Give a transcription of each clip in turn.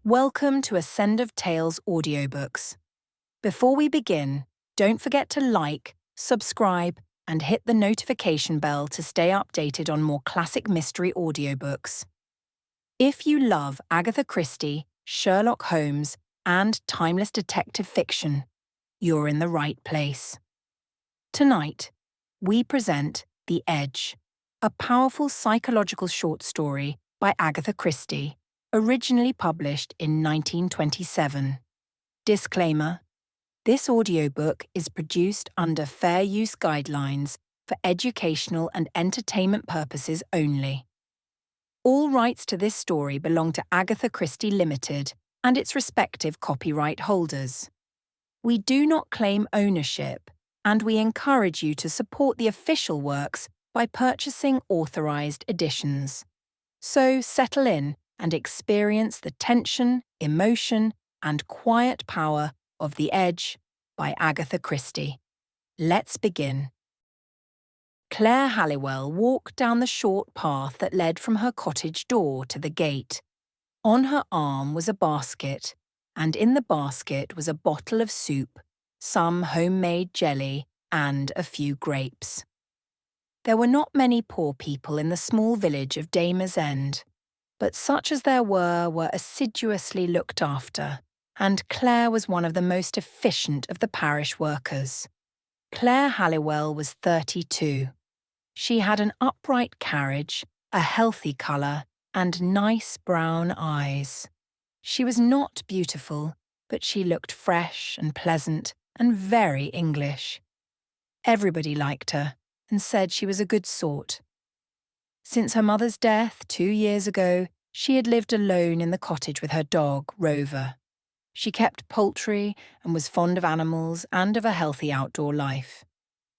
Welcome to Ascend of Tales Audiobooks. Before we begin, don't forget to like, subscribe, and hit the notification bell to stay updated on more classic mystery audiobooks. If you love Agatha Christie, Sherlock Holmes, and timeless detective fiction, you're in the right place. Tonight, we present The Edge, a powerful psychological short story by Agatha Christie, originally published in 1927. Disclaimer: this audiobook is produced under fair use guidelines for educational and entertainment purposes only. All rights to this story belong to Agatha Christie Limited and its respective copyright holders. We do not claim ownership, and we encourage you to support the official works by purchasing authorized editions. So settle in and experience the tension, emotion, and quiet power of The Edge by Agatha Christie. Let's begin. Claire Halliwell walked down the short path that led from her cottage door to the gate. On her arm was a basket, and in the basket was a bottle of soup, some homemade jelly, and a few grapes. There were not many poor people in the small village of Damer's End, but such as there were assiduously looked after, and Claire was one of the most efficient of the parish workers. Claire Halliwell was 32. She had an upright carriage, a healthy colour, and nice brown eyes. She was not beautiful, but she looked fresh and pleasant and very English. Everybody liked her and said she was a good sort. Since her mother's death 2 years ago, she had lived alone in the cottage with her dog, Rover. She kept poultry and was fond of animals and of a healthy outdoor life.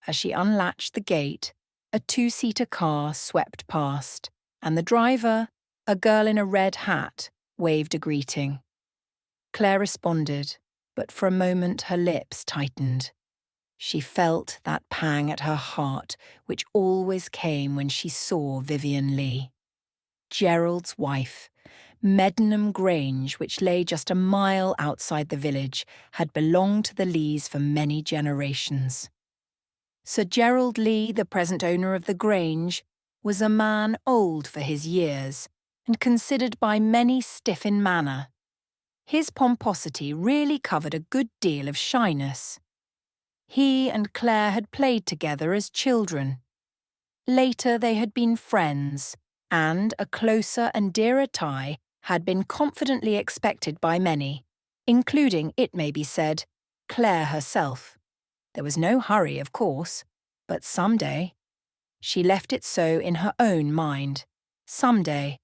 As she unlatched the gate, a 2-seater car swept past, and the driver, a girl in a red hat, waved a greeting. Claire responded, but for a moment her lips tightened. She felt that pang at her heart which always came when she saw Vivian Leigh. Gerald's wife. Meddenham Grange, which lay just a mile outside the village, had belonged to the Leighs for many generations. Sir Gerald Leigh, the present owner of the Grange, was a man old for his years and considered by many stiff in manner. His pomposity really covered a good deal of shyness. He and Claire had played together as children. Later they had been friends, and a closer and dearer tie had been confidently expected by many, including, it may be said, Claire herself. There was no hurry, of course, but someday. She left it so in her own mind. Someday.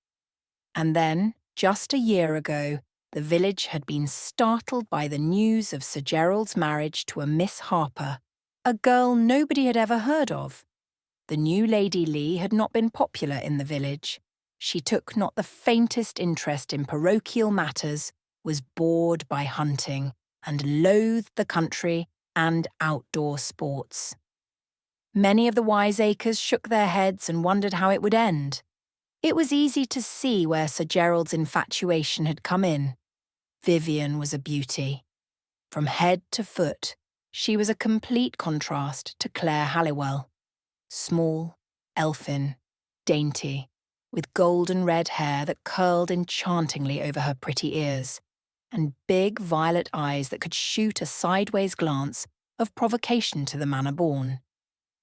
And then, just a year ago, the village had been startled by the news of Sir Gerald's marriage to a Miss Harper, a girl nobody had ever heard of. The new Lady Leigh had not been popular in the village. She took not the faintest interest in parochial matters, was bored by hunting, and loathed the country and outdoor sports. Many of the wiseacres shook their heads and wondered how it would end. It was easy to see where Sir Gerald's infatuation had come in. Vivian was a beauty. From head to foot, she was a complete contrast to Claire Halliwell. Small, elfin, dainty, with golden red hair that curled enchantingly over her pretty ears, and big violet eyes that could shoot a sideways glance of provocation to the manner born.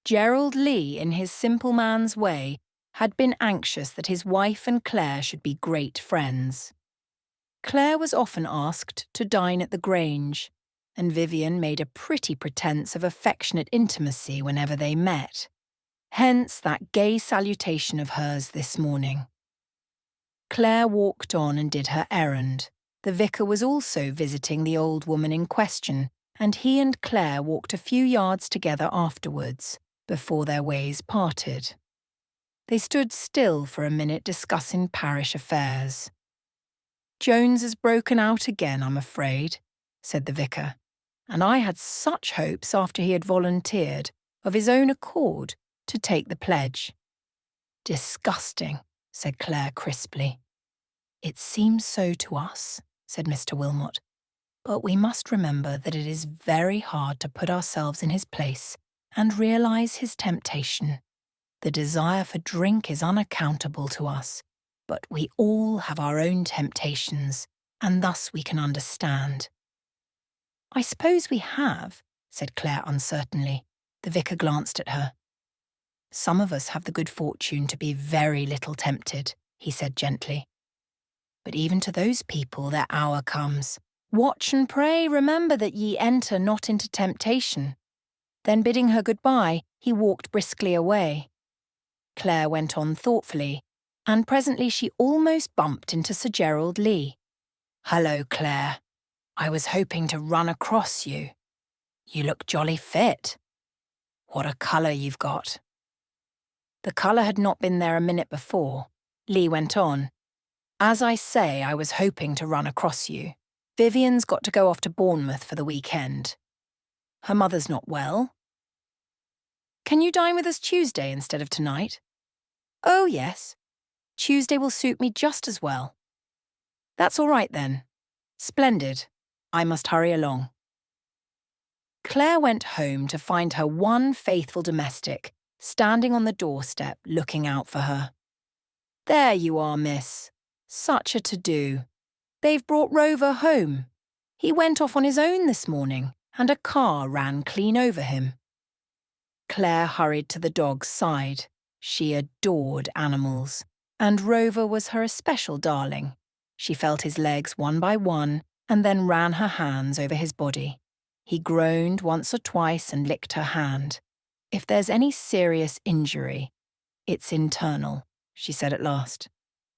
Gerald Leigh, in his simple man's way, had been anxious that his wife and Claire should be great friends. Claire was often asked to dine at the Grange, and Vivian made a pretty pretence of affectionate intimacy whenever they met. Hence that gay salutation of hers this morning. Claire walked on and did her errand. The vicar was also visiting the old woman in question, and he and Claire walked a few yards together afterwards, before their ways parted. They stood still for a minute discussing parish affairs. "Jones has broken out again, I'm afraid," said the vicar, "and I had such hopes after he had volunteered, of his own accord, to take the pledge." "Disgusting," said Claire crisply. "It seems so to us," said Mr. Wilmot. "But we must remember that it is very hard to put ourselves in his place and realise his temptation. The desire for drink is unaccountable to us, but we all have our own temptations, and thus we can understand." "I suppose we have," said Claire uncertainly. The vicar glanced at her. "Some of us have the good fortune to be very little tempted," he said gently. "But even to those people their hour comes. Watch and pray, remember that ye enter not into temptation." Then bidding her goodbye, he walked briskly away. Claire went on thoughtfully, and presently she almost bumped into Sir Gerald Lee. "Hello, Claire. I was hoping to run across you. You look jolly fit. What a colour you've got." The colour had not been there a minute before. Lee went on. "As I say, I was hoping to run across you. Vivian's got to go off to Bournemouth for the weekend. Her mother's not well. Can you dine with us Tuesday instead of tonight?" "Oh, yes. Tuesday will suit me just as well." "That's all right then. Splendid. I must hurry along." Claire went home to find her one faithful domestic standing on the doorstep looking out for her. "There you are, miss. Such a to-do. They've brought Rover home. He went off on his own this morning, and a car ran clean over him." Claire hurried to the dog's side. She adored animals, and Rover was her especial darling. She felt his legs one by one and then ran her hands over his body. He groaned once or twice and licked her hand. "If there's any serious injury, it's internal," she said at last.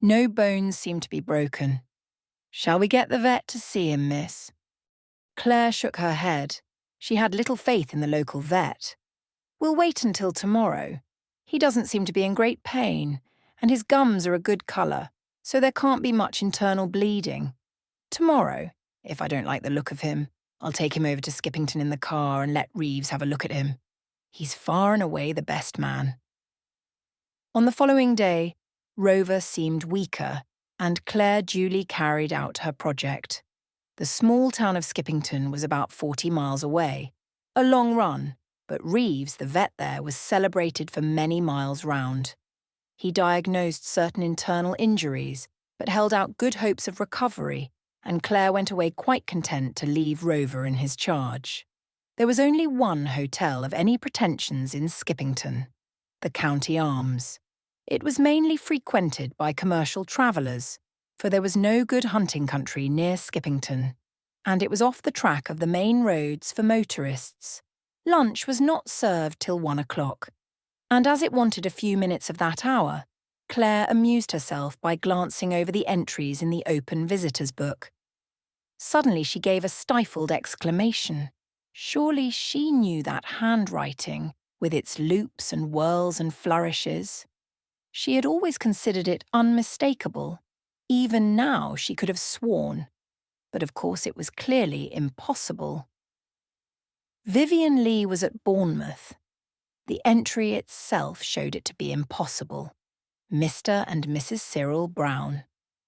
"No bones seem to be broken. Shall we get the vet to see him, miss?" Claire shook her head. She had little faith in the local vet. "We'll wait until tomorrow. He doesn't seem to be in great pain, and his gums are a good colour, so there can't be much internal bleeding. Tomorrow, if I don't like the look of him, I'll take him over to Skippington in the car and let Reeves have a look at him. He's far and away the best man." On the following day, Rover seemed weaker, and Claire duly carried out her project. The small town of Skippington was about 40 miles away. A long run, but Reeves, the vet there, was celebrated for many miles round. He diagnosed certain internal injuries, but held out good hopes of recovery, and Claire went away quite content to leave Rover in his charge. There was only one hotel of any pretensions in Skippington, the County Arms. It was mainly frequented by commercial travellers, for there was no good hunting country near Skippington, and it was off the track of the main roads for motorists. Lunch was not served till 1 o'clock, and as it wanted a few minutes of that hour, Claire amused herself by glancing over the entries in the open visitors' book. Suddenly she gave a stifled exclamation. Surely she knew that handwriting, with its loops and whirls and flourishes. She had always considered it unmistakable. Even now she could have sworn. But of course it was clearly impossible. Vivian Lee was at Bournemouth. The entry itself showed it to be impossible. Mr. and Mrs. Cyril Brown,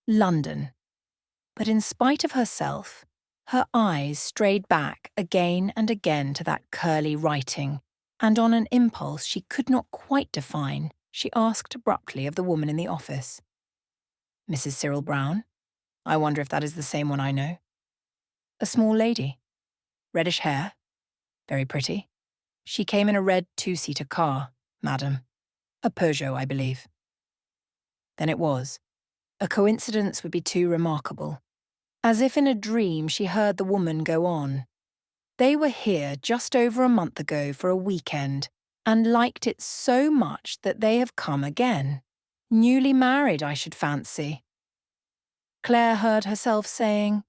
London. But in spite of herself, her eyes strayed back again and again to that curly writing, and on an impulse she could not quite define, she asked abruptly of the woman in the office. "Mrs. Cyril Brown? I wonder if that is the same one I know." "A small lady. Reddish hair. Very pretty. She came in a red two-seater car, madam. A Peugeot, I believe." Then it was. A coincidence would be too remarkable. As if in a dream, she heard the woman go on. "They were here just over a month ago for a weekend, and liked it so much that they have come again. Newly married, I should fancy." Claire heard herself saying,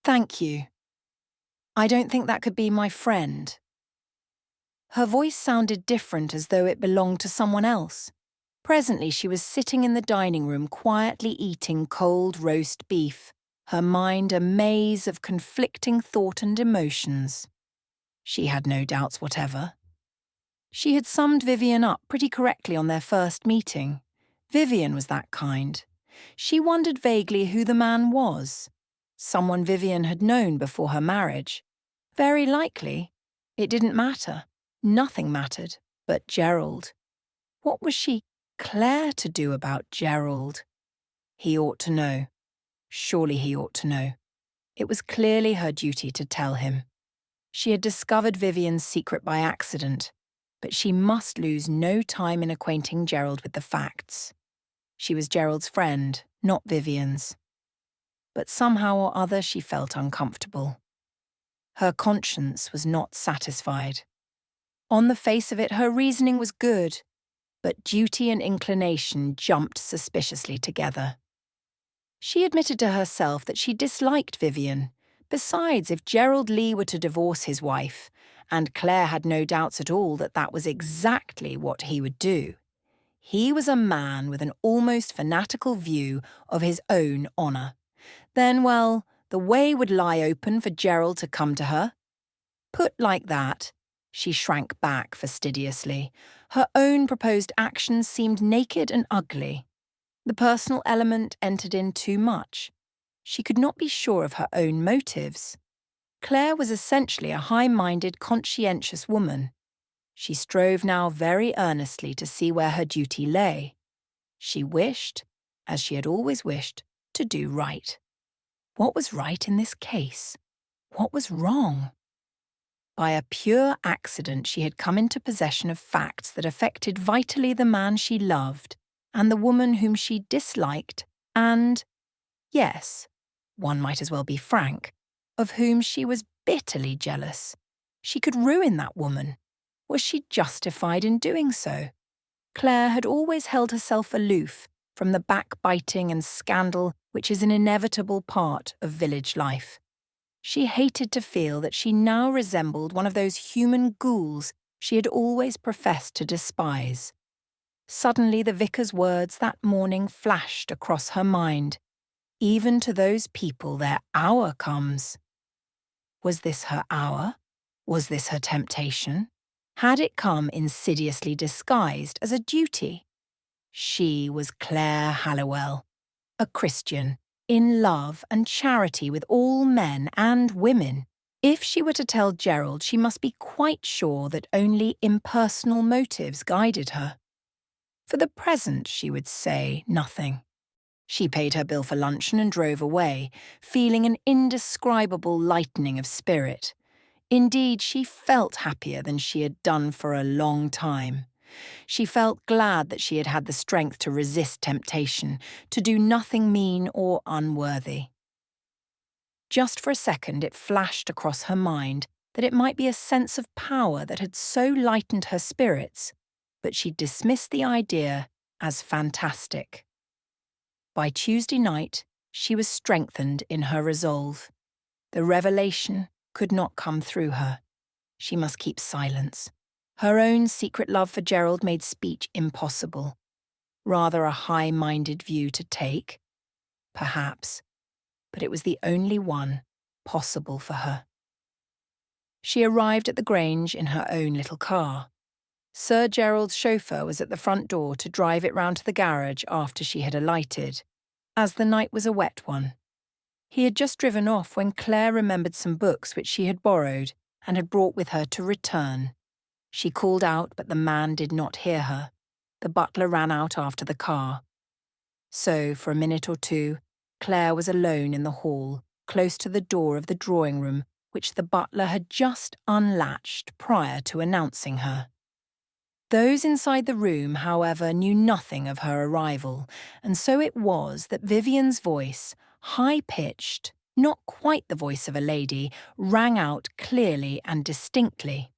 "Thank you. I don't think that could be my friend." Her voice sounded different, as though it belonged to someone else. Presently she was sitting in the dining room quietly eating cold roast beef, her mind a maze of conflicting thought and emotions. She had no doubts whatever. She had summed Vivian up pretty correctly on their first meeting. Vivian was that kind. She wondered vaguely who the man was. Someone Vivian had known before her marriage. Very likely, it didn't matter. Nothing mattered but Gerald. What was she, Claire, to do about Gerald? He ought to know. Surely he ought to know. It was clearly her duty to tell him. She had discovered Vivian's secret by accident, but she must lose no time in acquainting Gerald with the facts. She was Gerald's friend, not Vivian's. But somehow or other she felt uncomfortable. Her conscience was not satisfied. On the face of it, her reasoning was good, but duty and inclination jumped suspiciously together. She admitted to herself that she disliked Vivian. Besides, if Gerald Lee were to divorce his wife, and Claire had no doubts at all that that was exactly what he would do, he was a man with an almost fanatical view of his own honour. Then, well, the way would lie open for Gerald to come to her. Put like that, she shrank back fastidiously. Her own proposed actions seemed naked and ugly. The personal element entered in too much. She could not be sure of her own motives. Claire was essentially a high-minded, conscientious woman. She strove now very earnestly to see where her duty lay. She wished, as she had always wished, to do right. What was right in this case? What was wrong? By a pure accident, she had come into possession of facts that affected vitally the man she loved and the woman whom she disliked and, yes, one might as well be frank, of whom she was bitterly jealous. She could ruin that woman. Was she justified in doing so? Claire had always held herself aloof from the backbiting and scandal which is an inevitable part of village life. She hated to feel that she now resembled one of those human ghouls she had always professed to despise. Suddenly the vicar's words that morning flashed across her mind. Even to those people their hour comes. Was this her hour? Was this her temptation? Had it come insidiously disguised as a duty? She was Claire Halliwell, a Christian, in love and charity with all men and women. If she were to tell Gerald, she must be quite sure that only impersonal motives guided her. For the present, she would say nothing. She paid her bill for luncheon and drove away, feeling an indescribable lightening of spirit. Indeed, she felt happier than she had done for a long time. She felt glad that she had had the strength to resist temptation, to do nothing mean or unworthy. Just for a second it flashed across her mind that it might be a sense of power that had so lightened her spirits, but she dismissed the idea as fantastic. By Tuesday night, she was strengthened in her resolve. The revelation could not come through her. She must keep silence. Her own secret love for Gerald made speech impossible. Rather a high-minded view to take, perhaps, but it was the only one possible for her. She arrived at the Grange in her own little car. Sir Gerald's chauffeur was at the front door to drive it round to the garage after she had alighted, as the night was a wet one. He had just driven off when Claire remembered some books which she had borrowed and had brought with her to return. She called out, but the man did not hear her. The butler ran out after the car. So, for a minute or two, Claire was alone in the hall, close to the door of the drawing-room, which the butler had just unlatched prior to announcing her. Those inside the room, however, knew nothing of her arrival, and so it was that Vivian's voice, high-pitched, not quite the voice of a lady, rang out clearly and distinctly.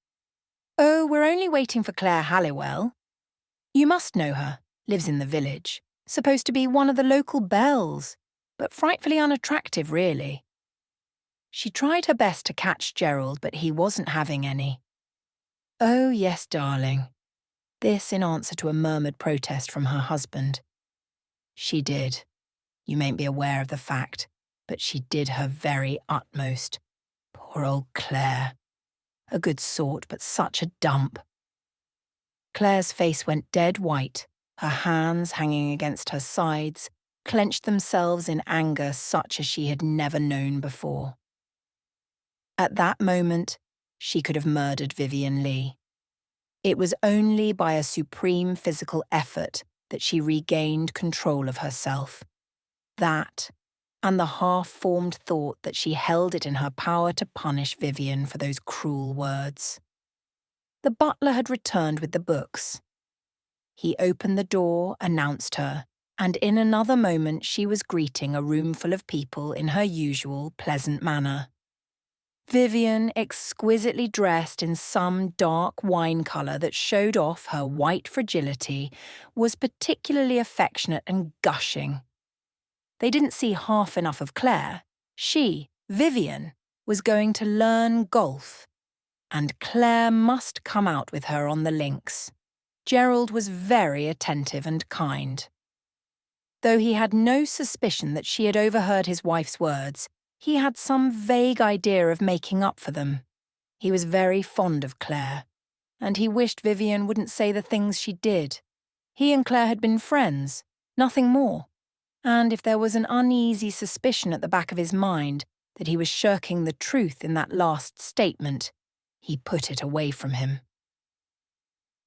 "Oh, we're only waiting for Claire Halliwell. You must know her, lives in the village, supposed to be one of the local belles, but frightfully unattractive, really." She tried her best to catch Gerald, but he wasn't having any. "Oh, yes, darling." This in answer to a murmured protest from her husband. She did. You mayn't be aware of the fact, but she did her very utmost. Poor old Claire. A good sort, but such a dump. Claire's face went dead white, her hands hanging against her sides, clenched themselves in anger such as she had never known before. At that moment, she could have murdered Vivian Lee. It was only by a supreme physical effort that she regained control of herself. That, and the half-formed thought that she held it in her power to punish Vivian for those cruel words. The butler had returned with the books. He opened the door, announced her, and in another moment she was greeting a room full of people in her usual pleasant manner. Vivian, exquisitely dressed in some dark wine colour that showed off her white fragility, was particularly affectionate and gushing. They didn't see half enough of Claire. She, Vivian, was going to learn golf, and Claire must come out with her on the links. Gerald was very attentive and kind. Though he had no suspicion that she had overheard his wife's words, he had some vague idea of making up for them. He was very fond of Claire, and he wished Vivian wouldn't say the things she did. He and Claire had been friends, nothing more, and if there was an uneasy suspicion at the back of his mind that he was shirking the truth in that last statement, he put it away from him.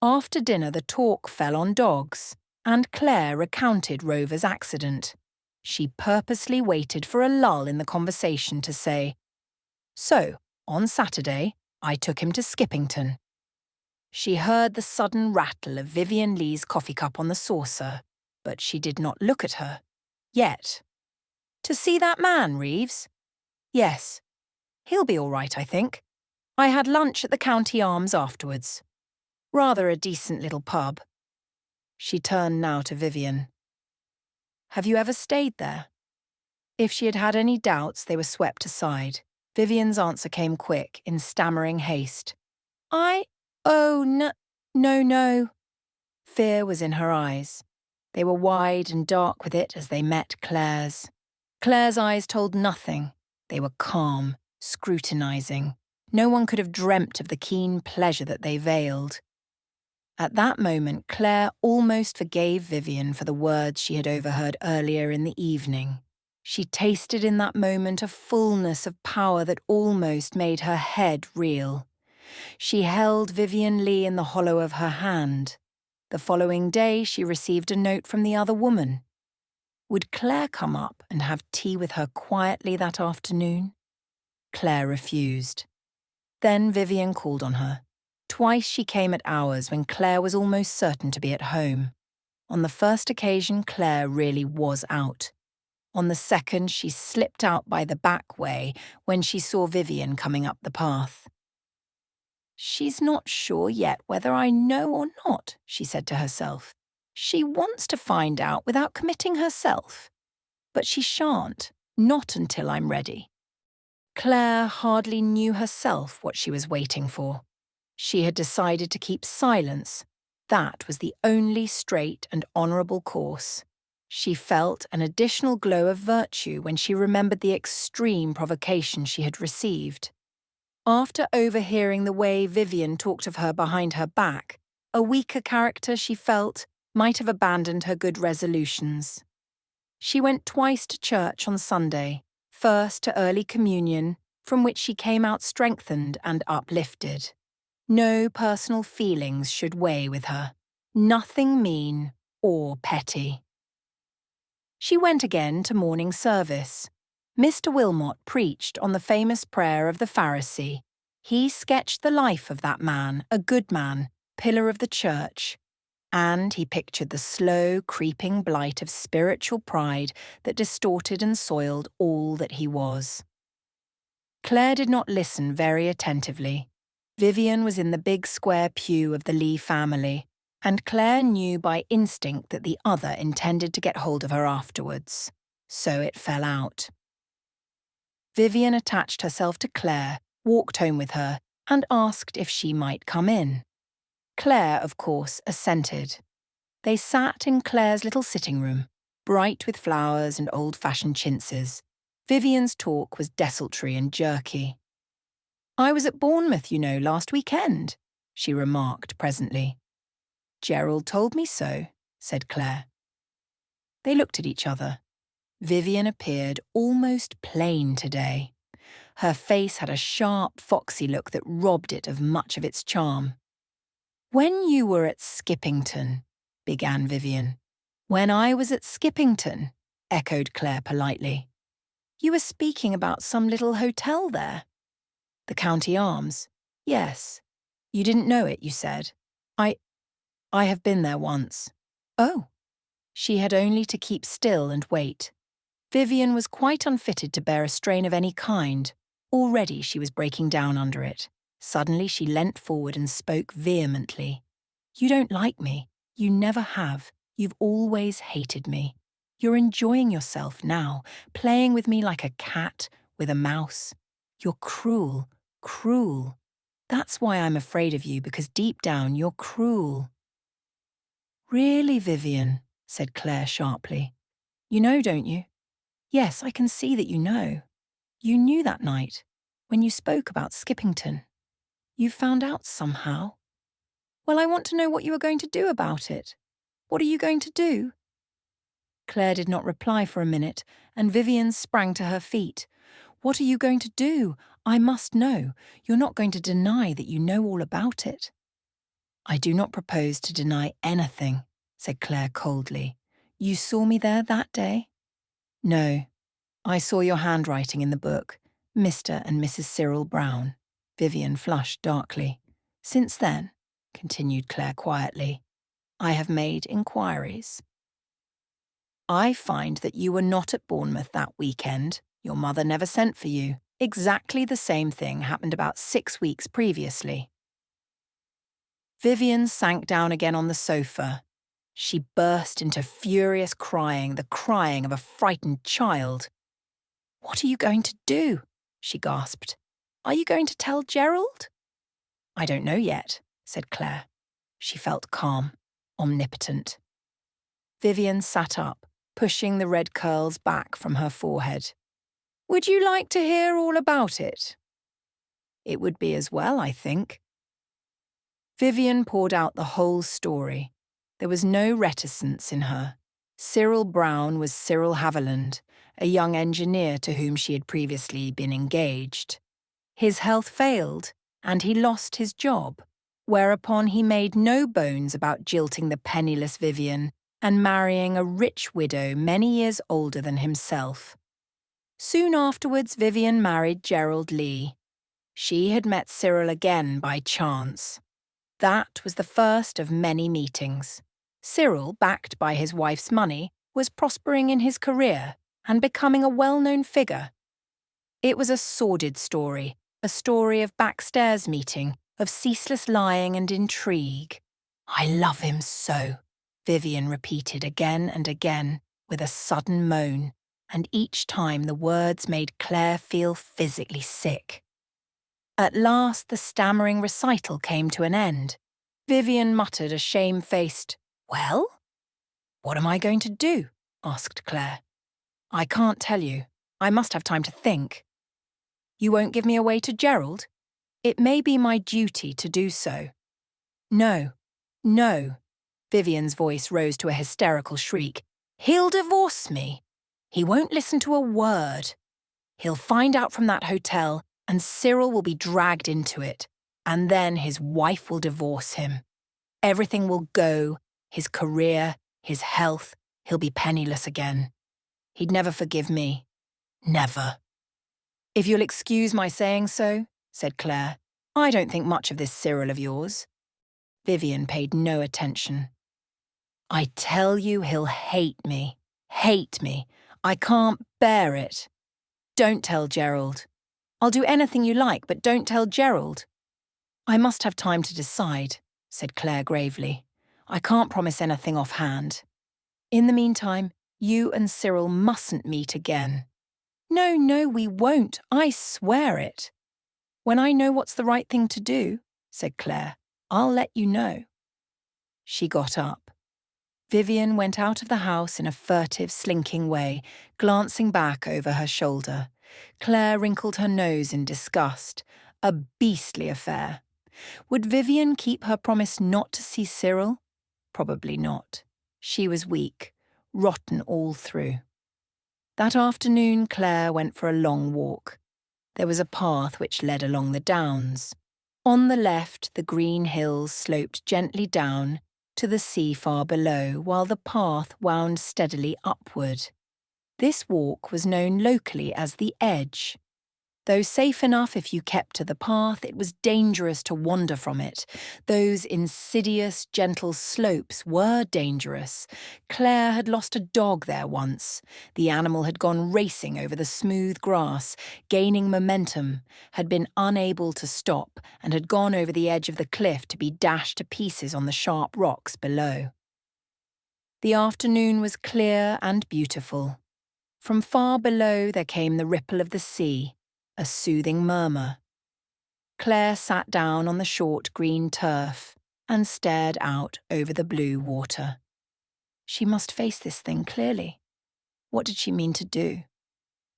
After dinner, the talk fell on dogs, and Claire recounted Rover's accident. She purposely waited for a lull in the conversation to say, "So, on Saturday, I took him to Skippington." She heard the sudden rattle of Vivian Lee's coffee cup on the saucer, but she did not look at her. Yet. "To see that man, Reeves?" "Yes. He'll be all right, I think. I had lunch at the County Arms afterwards. Rather a decent little pub." She turned now to Vivian. "Have you ever stayed there?" If she had had any doubts, they were swept aside. Vivian's answer came quick, in stammering haste. Oh, no. Fear was in her eyes. They were wide and dark with it as they met Claire's. Claire's eyes told nothing. They were calm, scrutinizing. No one could have dreamt of the keen pleasure that they veiled. At that moment, Claire almost forgave Vivian for the words she had overheard earlier in the evening. She tasted in that moment a fullness of power that almost made her head reel. She held Vivian Lee in the hollow of her hand. The following day, she received a note from the other woman. Would Claire come up and have tea with her quietly that afternoon? Claire refused. Then Vivian called on her. Twice she came at hours when Claire was almost certain to be at home. On the first occasion, Claire really was out. On the second, she slipped out by the back way when she saw Vivian coming up the path. "She's not sure yet whether I know or not," she said to herself. "She wants to find out without committing herself. But she shan't, not until I'm ready." Claire hardly knew herself what she was waiting for. She had decided to keep silence. That was the only straight and honourable course. She felt an additional glow of virtue when she remembered the extreme provocation she had received. After overhearing the way Vivian talked of her behind her back, a weaker character, she felt, might have abandoned her good resolutions. She went twice to church on Sunday, first to early communion, from which she came out strengthened and uplifted. No personal feelings should weigh with her, nothing mean or petty. She went again to morning service. Mr. Wilmot preached on the famous prayer of the Pharisee. He sketched the life of that man, a good man, pillar of the church, and he pictured the slow, creeping blight of spiritual pride that distorted and soiled all that he was. Claire did not listen very attentively. Vivian was in the big square pew of the Lee family, and Claire knew by instinct that the other intended to get hold of her afterwards. So it fell out. Vivian attached herself to Claire, walked home with her, and asked if she might come in. Claire, of course, assented. They sat in Claire's little sitting room, bright with flowers and old-fashioned chintzes. Vivian's talk was desultory and jerky. "I was at Bournemouth, you know, last weekend," she remarked presently. "Gerald told me so," said Claire. They looked at each other. Vivian appeared almost plain today. Her face had a sharp, foxy look that robbed it of much of its charm. "When you were at Skippington," began Vivian. "When I was at Skippington," echoed Claire politely. "You were speaking about some little hotel there." "The County Arms." "Yes. You didn't know it, you said." I have been there once." "Oh." She had only to keep still and wait. Vivian was quite unfitted to bear a strain of any kind. Already she was breaking down under it. Suddenly she leant forward and spoke vehemently. "You don't like me. You never have. You've always hated me. You're enjoying yourself now, playing with me like a cat with a mouse. You're cruel, cruel. That's why I'm afraid of you, because deep down you're cruel." "Really, Vivian?" said Claire sharply. "You know, don't you?" "Yes, I can see that you know. You knew that night, when you spoke about Skippington. You found out somehow. Well, I want to know what you are going to do about it. What are you going to do?" Claire did not reply for a minute, and Vivian sprang to her feet. "What are you going to do? I must know. You're not going to deny that you know all about it." "I do not propose to deny anything," said Claire coldly. "You saw me there that day?" "No. I saw your handwriting in the book, Mr. and Mrs. Cyril Brown." Vivian flushed darkly. "Since then," continued Claire quietly, "I have made inquiries. I find that you were not at Bournemouth that weekend. Your mother never sent for you. Exactly the same thing happened about 6 weeks previously." Vivian sank down again on the sofa. She burst into furious crying, the crying of a frightened child. "What are you going to do?" she gasped. "Are you going to tell Gerald?" "I don't know yet," said Claire. She felt calm, omnipotent. Vivian sat up, pushing the red curls back from her forehead. "Would you like to hear all about it?" "It would be as well, I think." Vivian poured out the whole story. There was no reticence in her. Cyril Brown was Cyril Haviland, a young engineer to whom she had previously been engaged. His health failed, and he lost his job, whereupon he made no bones about jilting the penniless Vivian and marrying a rich widow many years older than himself. Soon afterwards, Vivian married Gerald Lee. She had met Cyril again by chance. That was the first of many meetings. Cyril, backed by his wife's money, was prospering in his career and becoming a well-known figure. It was a sordid story, a story of backstairs meeting, of ceaseless lying and intrigue. "I love him so," Vivian repeated again and again, with a sudden moan, and each time the words made Claire feel physically sick. At last the stammering recital came to an end. Vivian muttered a shamefaced, "Well?" "What am I going to do?" asked Claire. "I can't tell you. I must have time to think." "You won't give me away to Gerald?" "It may be my duty to do so." "No, no." Vivian's voice rose to a hysterical shriek. "He'll divorce me. He won't listen to a word. He'll find out from that hotel, and Cyril will be dragged into it. And then his wife will divorce him. Everything will go, his career, his health. He'll be penniless again. He'd never forgive me. Never." "If you'll excuse my saying so," said Claire, "I don't think much of this Cyril of yours." Vivian paid no attention. "I tell you he'll hate me. Hate me. I can't bear it. Don't tell Gerald. I'll do anything you like, but don't tell Gerald." "I must have time to decide," said Claire gravely. "I can't promise anything offhand. In the meantime, you and Cyril mustn't meet again." "No, no, we won't. I swear it." "When I know what's the right thing to do," said Claire, "I'll let you know." She got up. Vivian went out of the house in a furtive, slinking way, glancing back over her shoulder. Claire wrinkled her nose in disgust. A beastly affair. Would Vivian keep her promise not to see Cyril? Probably not. She was weak, rotten all through. That afternoon, Claire went for a long walk. There was a path which led along the downs. On the left, the green hills sloped gently down to the sea far below, while the path wound steadily upward. This walk was known locally as the Edge. Though safe enough if you kept to the path, it was dangerous to wander from it. Those insidious, gentle slopes were dangerous. Claire had lost a dog there once. The animal had gone racing over the smooth grass, gaining momentum, had been unable to stop, and had gone over the edge of the cliff to be dashed to pieces on the sharp rocks below. The afternoon was clear and beautiful. From far below there came the ripple of the sea, a soothing murmur. Claire sat down on the short green turf and stared out over the blue water. She must face this thing clearly. What did she mean to do?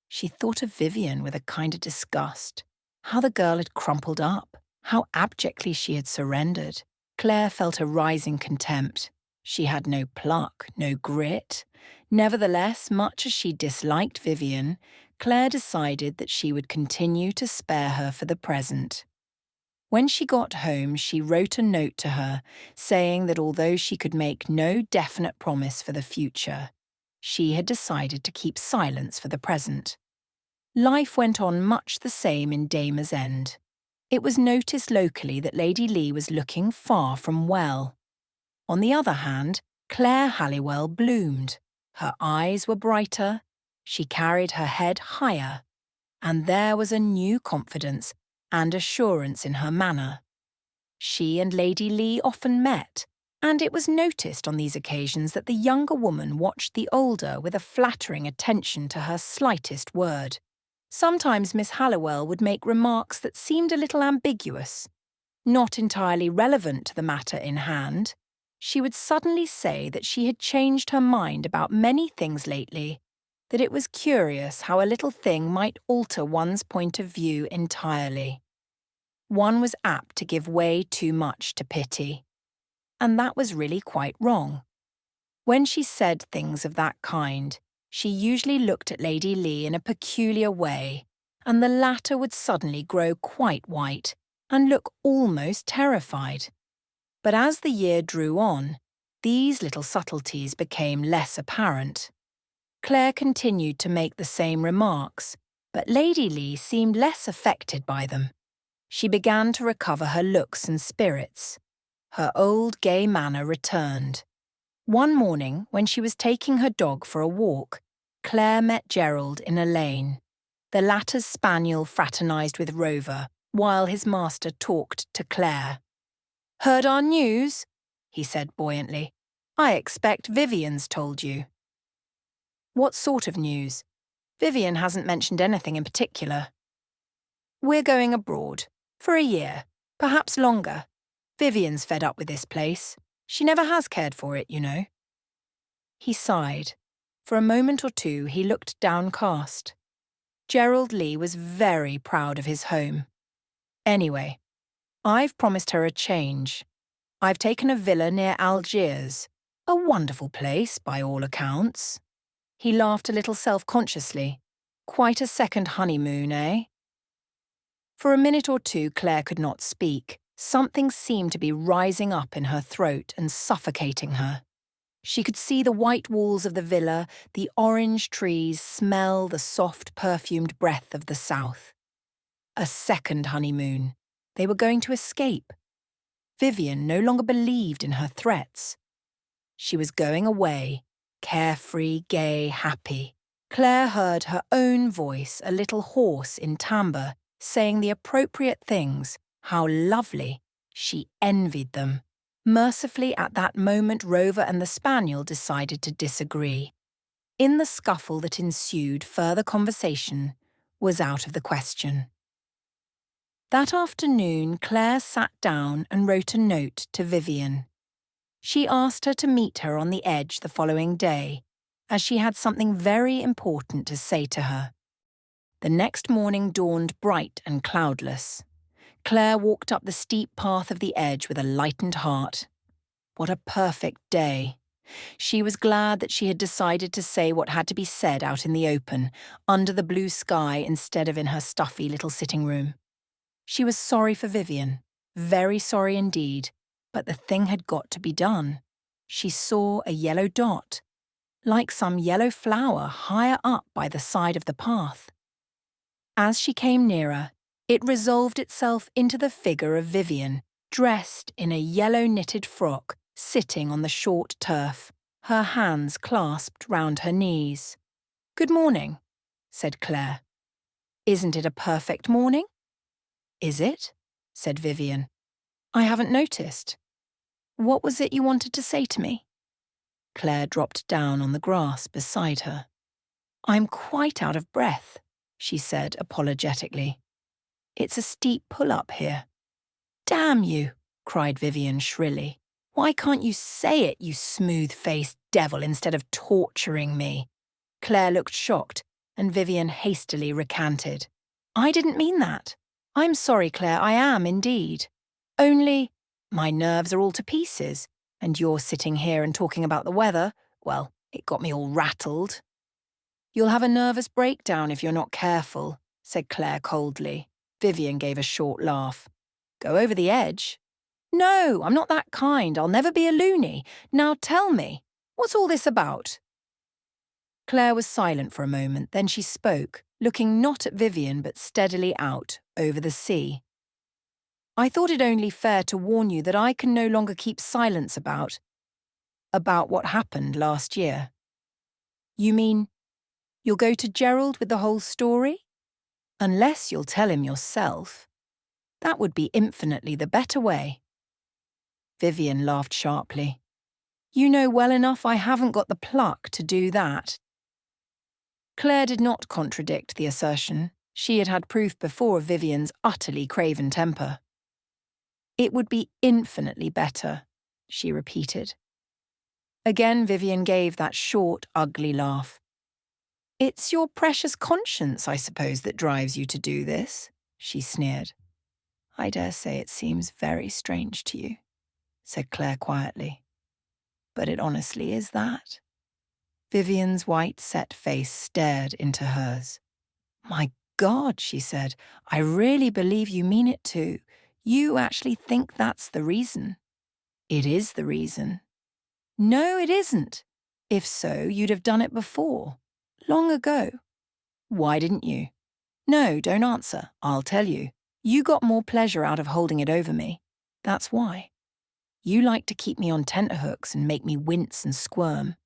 She thought of Vivian with a kind of disgust. How the girl had crumpled up, how abjectly she had surrendered. Claire felt a rising contempt. She had no pluck, no grit. Nevertheless, much as she disliked Vivian, Claire decided that she would continue to spare her for the present. When she got home, she wrote a note to her, saying that although she could make no definite promise for the future, she had decided to keep silence for the present. Life went on much the same in Damer's End. It was noticed locally that Lady Lee was looking far from well. On the other hand, Claire Halliwell bloomed. Her eyes were brighter, she carried her head higher, and there was a new confidence and assurance in her manner. She and Lady Lee often met, and it was noticed on these occasions that the younger woman watched the older with a flattering attention to her slightest word. Sometimes Miss Halliwell would make remarks that seemed a little ambiguous, not entirely relevant to the matter in hand. She would suddenly say that she had changed her mind about many things lately, that it was curious how a little thing might alter one's point of view entirely. One was apt to give way too much to pity, and that was really quite wrong. When she said things of that kind, she usually looked at Lady Lee in a peculiar way, and the latter would suddenly grow quite white and look almost terrified. But as the year drew on, these little subtleties became less apparent. Claire continued to make the same remarks, but Lady Lee seemed less affected by them. She began to recover her looks and spirits. Her old gay manner returned. One morning, when she was taking her dog for a walk, Claire met Gerald in a lane. The latter's spaniel fraternised with Rover, while his master talked to Claire. "Heard our news?" he said buoyantly. "I expect Vivian's told you." "What sort of news? Vivian hasn't mentioned anything in particular." "We're going abroad. For a year. Perhaps longer. Vivian's fed up with this place. She never has cared for it, you know." He sighed. For a moment or two he looked downcast. Gerald Lee was very proud of his home. "Anyway, I've promised her a change. I've taken a villa near Algiers. A wonderful place, by all accounts." He laughed a little self-consciously. "Quite a second honeymoon, eh?" For a minute or two Claire could not speak. Something seemed to be rising up in her throat and suffocating her. She could see the white walls of the villa, the orange trees, smell the soft, perfumed breath of the south. A second honeymoon. They were going to escape. Vivian no longer believed in her threats. She was going away, carefree, gay, happy. Claire heard her own voice, a little hoarse in timbre, saying the appropriate things. How lovely. She envied them. Mercifully, at that moment, Rover and the spaniel decided to disagree. In the scuffle that ensued, further conversation was out of the question. That afternoon, Claire sat down and wrote a note to Vivian. She asked her to meet her on the Edge the following day, as she had something very important to say to her. The next morning dawned bright and cloudless. Claire walked up the steep path of the Edge with a lightened heart. What a perfect day. She was glad that she had decided to say what had to be said out in the open, under the blue sky instead of in her stuffy little sitting room. She was sorry for Vivian, very sorry indeed, but the thing had got to be done. She saw a yellow dot, like some yellow flower higher up by the side of the path. As she came nearer, it resolved itself into the figure of Vivian, dressed in a yellow knitted frock, sitting on the short turf, her hands clasped round her knees. "Good morning," said Claire. "Isn't it a perfect morning?" "Is it?" said Vivian. "I haven't noticed. What was it you wanted to say to me?" Claire dropped down on the grass beside her. "I'm quite out of breath," she said apologetically. "It's a steep pull-up here." "Damn you!" cried Vivian shrilly. "Why can't you say it, you smooth-faced devil, instead of torturing me?" Claire looked shocked, and Vivian hastily recanted. "I didn't mean that. I'm sorry, Claire, I am indeed. Only, my nerves are all to pieces, and you're sitting here and talking about the weather. Well, it got me all rattled." "You'll have a nervous breakdown if you're not careful," said Claire coldly. Vivian gave a short laugh. "Go over the edge?" "No, I'm not that kind. I'll never be a loony. Now tell me, what's all this about?" Claire was silent for a moment, then she spoke, looking not at Vivian but steadily out over the sea. "I thought it only fair to warn you that I can no longer keep silence about what happened last year." "You mean you'll go to Gerald with the whole story?" "Unless you'll tell him yourself. That would be infinitely the better way." Vivian laughed sharply. "You know well enough I haven't got the pluck to do that." Claire did not contradict the assertion. She had had proof before of Vivian's utterly craven temper. "It would be infinitely better," she repeated. Again Vivian gave that short, ugly laugh. "It's your precious conscience, I suppose, that drives you to do this," she sneered. "I dare say it seems very strange to you," said Claire quietly. "But it honestly is that." Vivian's white, set face stared into hers. "My God," she said, "I really believe you mean it too. You actually think that's the reason." "It is the reason." "No, it isn't. If so, you'd have done it before. Long ago." "Why didn't you?" "No, don't answer. I'll tell you. You got more pleasure out of holding it over me. That's why. You like to keep me on tenterhooks and make me wince and squirm.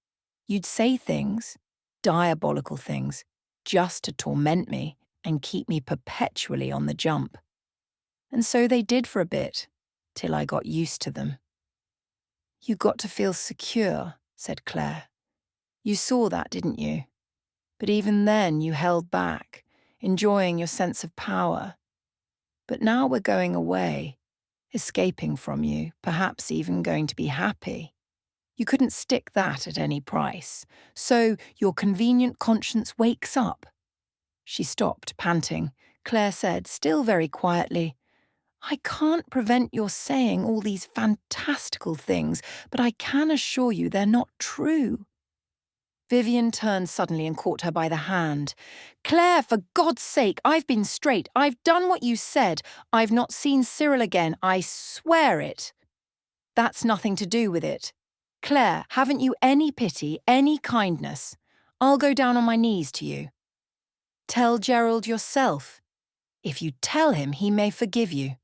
You'd say things, diabolical things, just to torment me and keep me perpetually on the jump. And so they did for a bit, till I got used to them." "You got to feel secure," said Claire. "You saw that, didn't you? But even then you held back, enjoying your sense of power. But now we're going away, escaping from you, perhaps even going to be happy. You couldn't stick that at any price. So your convenient conscience wakes up." She stopped, panting. Claire said, still very quietly, "I can't prevent your saying all these fantastical things, but I can assure you they're not true." Vivian turned suddenly and caught her by the hand. "Claire, for God's sake, I've been straight. I've done what you said. I've not seen Cyril again. I swear it." "That's nothing to do with it. Claire, haven't you any pity, any kindness? I'll go down on my knees to you." "Tell Gerald yourself. If you tell him, he may forgive you."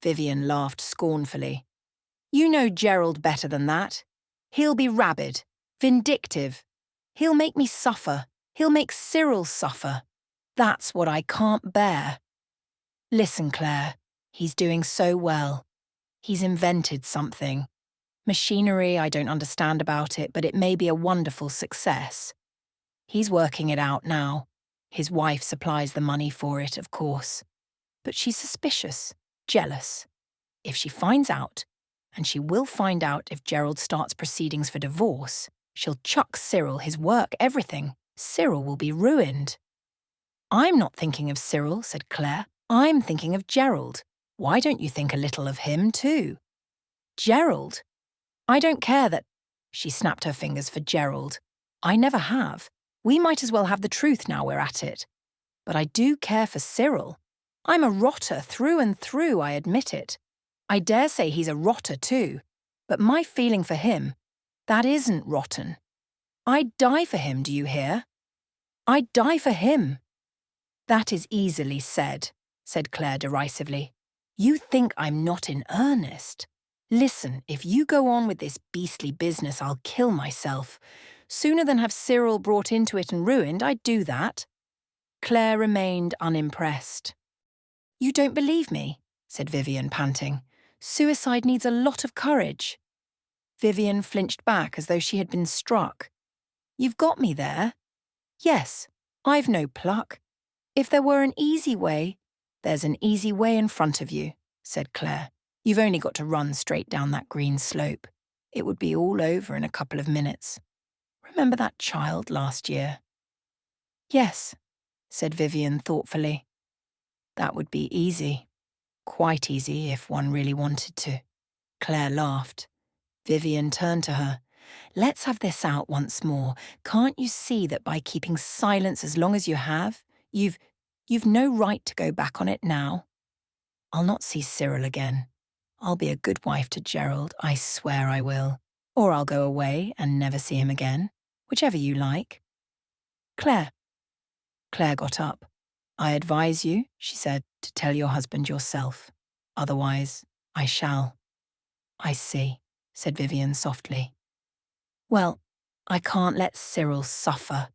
Vivian laughed scornfully. "You know Gerald better than that. He'll be rabid, vindictive. He'll make me suffer. He'll make Cyril suffer. That's what I can't bear. Listen, Claire, he's doing so well. He's invented something. Machinery, I don't understand about it, but it may be a wonderful success. He's working it out now. His wife supplies the money for it, of course. But she's suspicious, jealous. If she finds out, and she will find out if Gerald starts proceedings for divorce, she'll chuck Cyril, his work, everything. Cyril will be ruined." "I'm not thinking of Cyril," said Claire. "I'm thinking of Gerald. Why don't you think a little of him, too?" "Gerald? I don't care that—" She snapped her fingers for Gerald. "I never have. We might as well have the truth now we're at it. But I do care for Cyril. I'm a rotter through and through, I admit it. I dare say he's a rotter too. But my feeling for him, that isn't rotten. I'd die for him, do you hear? I'd die for him." "That is easily said," said Claire derisively. "You think I'm not in earnest? Listen, if you go on with this beastly business, I'll kill myself. Sooner than have Cyril brought into it and ruined, I'd do that." Claire remained unimpressed. "You don't believe me," said Vivian, panting. "Suicide needs a lot of courage." Vivian flinched back as though she had been struck. "You've got me there. Yes, I've no pluck. If there were an easy way—" "There's an easy way in front of you," said Claire. "You've only got to run straight down that green slope. It would be all over in a couple of minutes. Remember that child last year?" "Yes," said Vivian thoughtfully. "That would be easy. Quite easy if one really wanted to." Claire laughed. Vivian turned to her. "Let's have this out once more. Can't you see that by keeping silence as long as you have, you've no right to go back on it now? I'll not see Cyril again. I'll be a good wife to Gerald, I swear I will. Or I'll go away and never see him again, whichever you like." "Claire." Claire got up. "I advise you," she said, "to tell your husband yourself. Otherwise, I shall." "I see," said Vivian softly. "Well, I can't let Cyril suffer."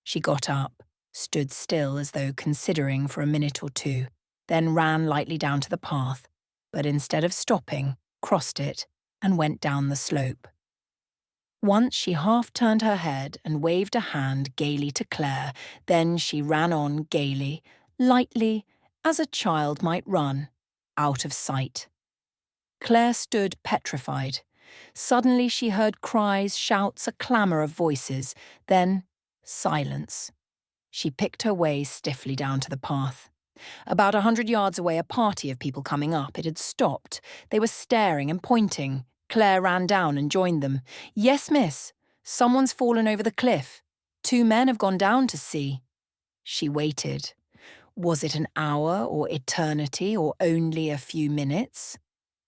She got up, stood still as though considering for a minute or two, then ran lightly down to the path, but instead of stopping, crossed it and went down the slope. Once she half turned her head and waved a hand gaily to Claire, then she ran on gaily, lightly, as a child might run, out of sight. Claire stood petrified. Suddenly she heard cries, shouts, a clamour of voices, then silence. She picked her way stiffly down to the path. About 100 yards away, a party of people coming up. It had stopped. They were staring and pointing. Claire ran down and joined them. "Yes, miss. Someone's fallen over the cliff. 2 men have gone down to see." She waited. Was it an hour or eternity or only a few minutes?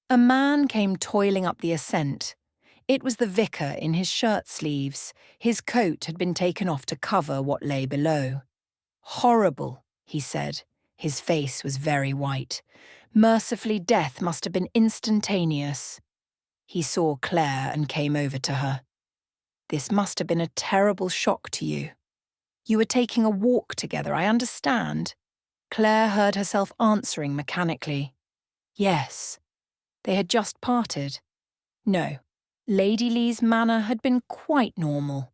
A man came toiling up the ascent. It was the vicar in his shirt sleeves. His coat had been taken off to cover what lay below. "Horrible," he said. His face was very white. Mercifully, death must have been instantaneous. He saw Claire and came over to her. "This must have been a terrible shock to you. You were taking a walk together, I understand." Claire heard herself answering mechanically. "Yes." They had just parted. No, Lady Lee's manner had been quite normal.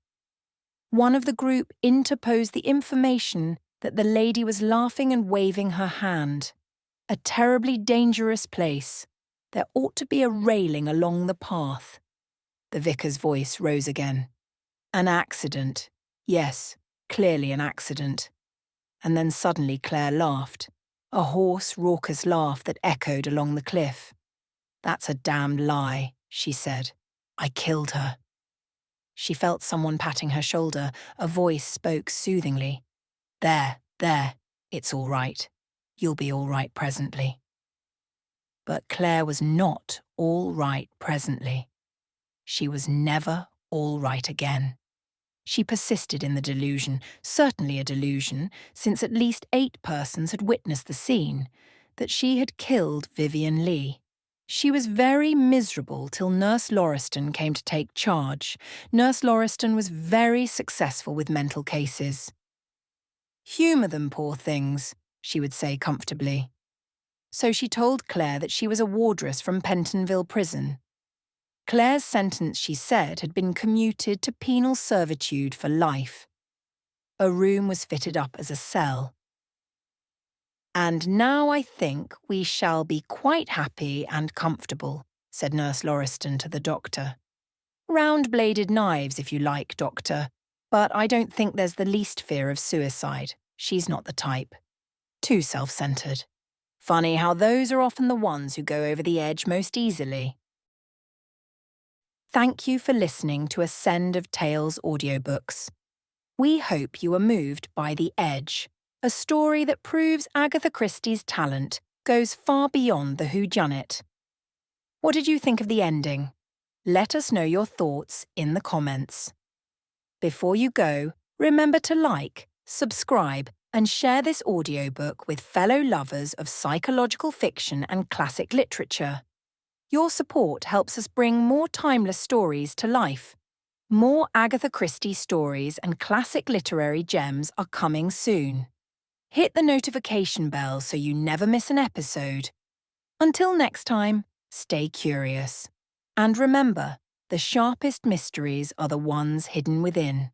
One of the group interposed the information that the lady was laughing and waving her hand. A terribly dangerous place. There ought to be a railing along the path. The vicar's voice rose again. "An accident. Yes, clearly an accident." And then suddenly Claire laughed. A hoarse, raucous laugh that echoed along the cliff. "That's a damned lie," she said. "I killed her." She felt someone patting her shoulder. A voice spoke soothingly. There, it's all right. You'll be all right presently." But Claire was not all right presently. She was never all right again. She persisted in the delusion, certainly a delusion, since at least 8 persons had witnessed the scene, that she had killed Vivian Lee. She was very miserable till Nurse Lauriston came to take charge. Nurse Lauriston was very successful with mental cases. "Humour them, poor things," she would say comfortably. So she told Claire that she was a wardress from Pentonville Prison. Claire's sentence, she said, had been commuted to penal servitude for life. A room was fitted up as a cell. "And now I think we shall be quite happy and comfortable," said Nurse Lauriston to the doctor. "Round-bladed knives, if you like, doctor, but I don't think there's the least fear of suicide. She's not the type. Too self-centred. Funny how those are often the ones who go over the edge most easily." Thank you for listening to Ascend of Tales audiobooks. We hope you are moved by The Edge, a story that proves Agatha Christie's talent goes far beyond the whodunit. What did you think of the ending? Let us know your thoughts in the comments. Before you go, remember to like, subscribe, and share this audiobook with fellow lovers of psychological fiction and classic literature. Your support helps us bring more timeless stories to life. More Agatha Christie stories and classic literary gems are coming soon. Hit the notification bell so you never miss an episode. Until next time, stay curious. And remember, the sharpest mysteries are the ones hidden within.